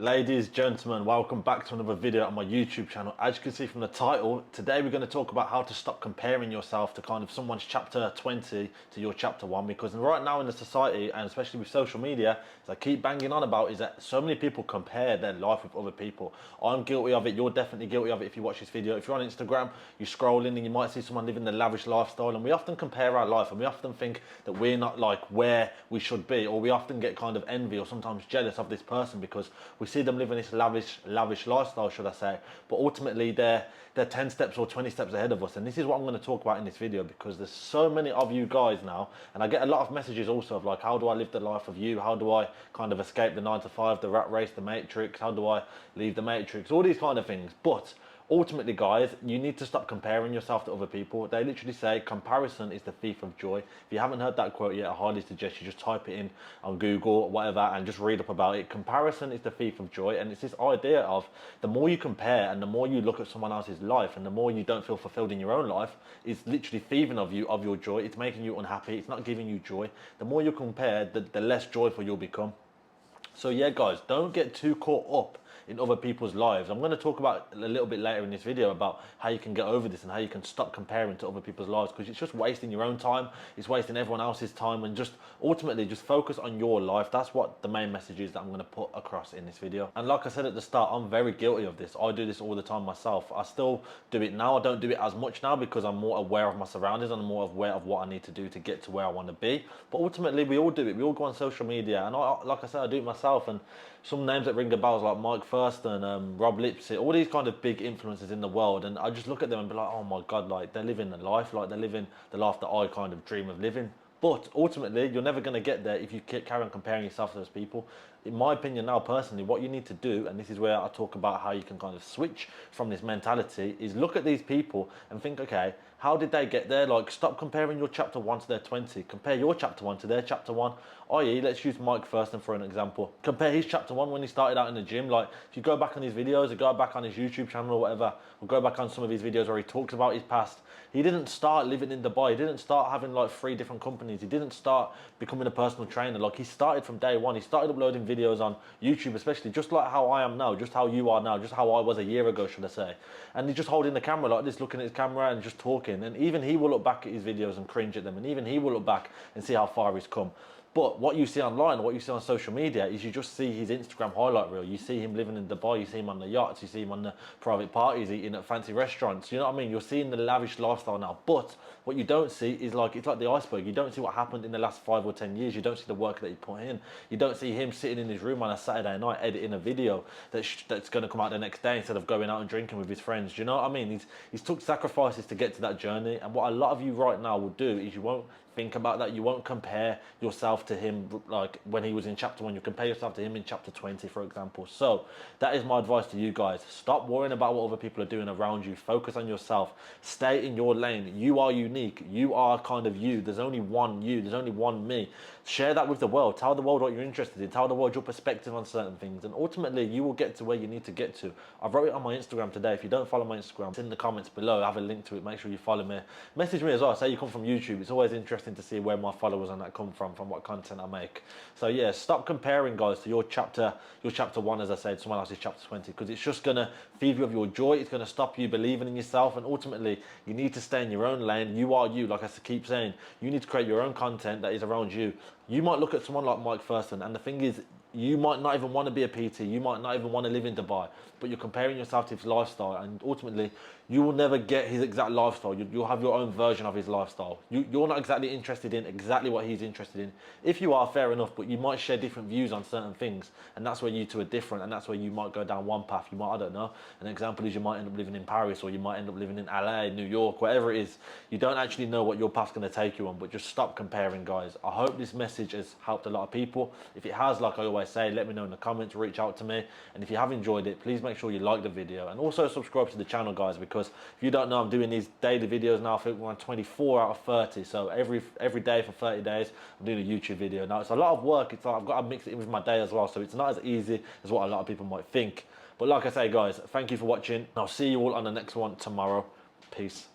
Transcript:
Ladies, gentlemen, welcome back to another video on my YouTube channel. As you can see from the title, today we're going to talk about how to stop comparing yourself to kind of someone's chapter 20 to your chapter 1, because right now in the society, and especially with social media, as I keep banging on about, is that so many people compare their life with other people. I'm guilty of it, you're definitely guilty of it if you watch this video. If you're on Instagram, you're scrolling and you might see someone living the lavish lifestyle, and we often compare our life and we often think that we're not like where we should be, or we often get kind of envy or sometimes jealous of this person because we see them living this lavish lifestyle, should I say, but ultimately they're 10 steps or 20 steps ahead of us. And this is what I'm going to talk about in this video, because there's so many of you guys now, and I get a lot of messages also of like, how do I live the life of you? How do I kind of escape the 9 to 5, the rat race, the matrix? How do I leave the matrix? All these kind of things. But ultimately, guys, you need to stop comparing yourself to other people. They literally say comparison is the thief of joy. If you haven't heard that quote yet, I highly suggest you just type it in on Google or whatever and just read up about it. Comparison is the thief of joy. And it's this idea of the more you compare and the more you look at someone else's life and the more you don't feel fulfilled in your own life, it's literally thieving of you, of your joy. It's making you unhappy. It's not giving you joy. The more you compare, the less joyful you'll become. So yeah, guys, don't get too caught up in other people's lives. I'm going to talk about a little bit later in this video about how you can get over this and how you can stop comparing to other people's lives, because it's just wasting your own time, it's wasting everyone else's time, and just ultimately just focus on your life. That's what the main message is that I'm going to put across in this video. And like I said at the start, I'm very guilty of this. I do this all the time myself. I still do it now. I don't do it as much now because I'm more aware of my surroundings and I'm more aware of what I need to do to get to where I want to be. But ultimately, we all do it. We all go on social media, and like I said, I do it myself. And some names that ring a bell like Mike Thurston, Rob Lipsett, all these kind of big influencers in the world, and I just look at them and be like, oh my god, like they're living the life, like they're living the life that I kind of dream of living. But ultimately, you're never going to get there if you carry on comparing yourself to those people. In my opinion now, personally, what you need to do, and this is where I talk about how you can kind of switch from this mentality, is look at these people and think, okay, how did they get there? Like, stop comparing your chapter 1 to their 20. Compare your chapter 1 to their chapter 1. I.e., let's use Mike Thurston for an example. Compare his chapter 1 when he started out in the gym. Like, if you go back on his videos or go back on his YouTube channel or whatever, or go back on some of his videos where he talks about his past, he didn't start living in Dubai. He didn't start having like 3 different companies. He didn't start becoming a personal trainer. Like, he started from day one. He started uploading videos on YouTube, especially, just like how I am now, just how you are now, just how I was a year ago, should I say. And he's just holding the camera like this, looking at his camera and just talking. And even he will look back at his videos and cringe at them. And even he will look back and see how far he's come. But what you see online, what you see on social media, is you just see his Instagram highlight reel. You see him living in Dubai, you see him on the yachts, you see him on the private parties, eating at fancy restaurants. You know what I mean? You're seeing the lavish lifestyle now. But what you don't see is like, it's like the iceberg. You don't see what happened in the last 5 or 10 years. You don't see the work that he put in. You don't see him sitting in his room on a Saturday night editing a video that's going to come out the next day instead of going out and drinking with his friends. Do you know what I mean? He's took sacrifices to get to that journey. And what a lot of you right now will do is you won't think about that. You won't compare yourself to him like when he was in chapter 1. You compare yourself to him in chapter 20, for example. So that is my advice to you guys. Stop worrying about what other people are doing around you. Focus on yourself. Stay in your lane. You are unique. You are kind of you. There's only one you. There's only one me. Share that with the world. Tell the world what you're interested in. Tell the world your perspective on certain things, and ultimately you will get to where you need to get to. I wrote it on my Instagram today. If you don't follow my Instagram, it's in the comments below. I have a link to it. Make sure you follow me. Message me as well. Say you come from YouTube. It's always interesting to see where my followers on that come from what content I make. So yeah, stop comparing, guys, to your chapter 1, as I said, someone else's chapter 20, because it's just gonna thieve you of your joy. It's gonna stop you believing in yourself, and ultimately you need to stay in your own lane. You are you. Like I keep saying, you need to create your own content that is around you. You might look at someone like Mike Thurston, and the thing is, you might not even want to be a PT, you might not even want to live in Dubai, but you're comparing yourself to his lifestyle, and ultimately you will never get his exact lifestyle. You'll have your own version of his lifestyle. You're not exactly interested in exactly what he's interested in. If you are, fair enough, but you might share different views on certain things, and that's where you two are different, and that's where you might go down one path. You might, I don't know, an example is you might end up living in Paris, or you might end up living in LA, New York, whatever it is. You don't actually know what your path's going to take you on, but just stop comparing, guys. I hope this message has helped a lot of people. If it has, like I always say, let me know in the comments, reach out to me. And if you have enjoyed it, please make sure you like the video and also subscribe to the channel, guys, because if you don't know, I'm doing these daily videos now. I think we're on 24 out of 30, so every day for 30 days I'm doing a YouTube video. Now it's a lot of work. It's like I've got to mix it in with my day as well, so it's not as easy as what a lot of people might think. But like I say, guys, thank you for watching. I'll see you all on the next one tomorrow. Peace.